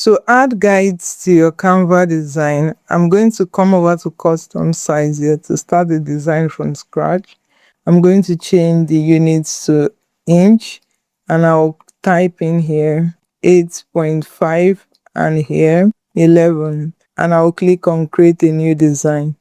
To add guides to your Canva design, I'm going to come over to custom size here to start the design from scratch. I'm going to change the units to inch, and I'll type in here 8.5 and here 11, and I'll click on create a new design.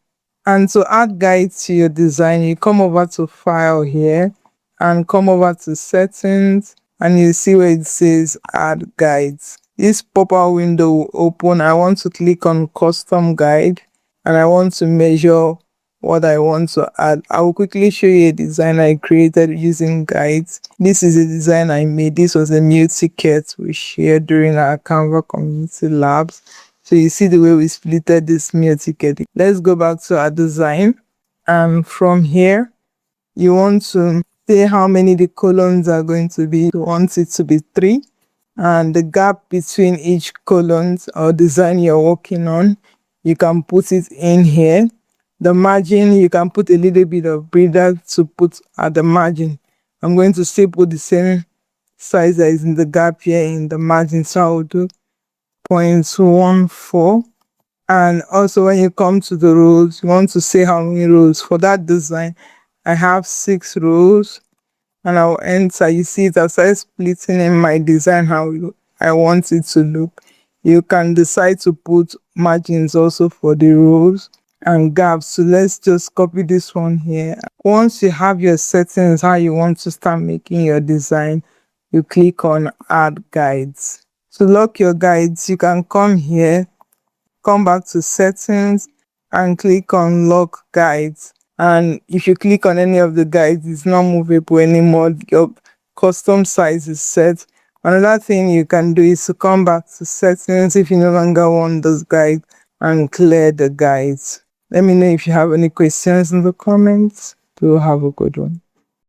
And to add guides to your design, you come over to file here and come over to settings, and you see where it says add guides. This pop-up window will open. I want to click on custom guide, and I want to measure what I want to add. I will quickly show you a design I created using guides. This is a design I made. This was a meal ticket we shared during our Canva community labs. So you see the way we splitted this meal ticket. Let's go back to our design, and from here you want to say how many the columns are going to be. You want it to be 3, and the gap between each columns or design you're working on, you can put it in here. The margin, you can put a little bit of breather to put at the margin. I'm going to still put the same size that is in the gap here in the margin, so I will do 0.14. And also when you come to the rows, you want to say how many rows. For that design, I have 6 rows, and I'll enter. You see it, I started splitting in my design how I want it to look. You can decide to put margins also for the rows and gaps. So let's just copy this one here. Once you have your settings how you want to start making your design, you click on add guides. To lock your guides, you can come here, come back to settings and click on lock guides. And if you click on any of the guides, it's not movable anymore. Your custom size is set. Another thing you can do is to come back to settings if you no longer want those guides and clear the guides. Let me know if you have any questions in the comments. Do have a good one.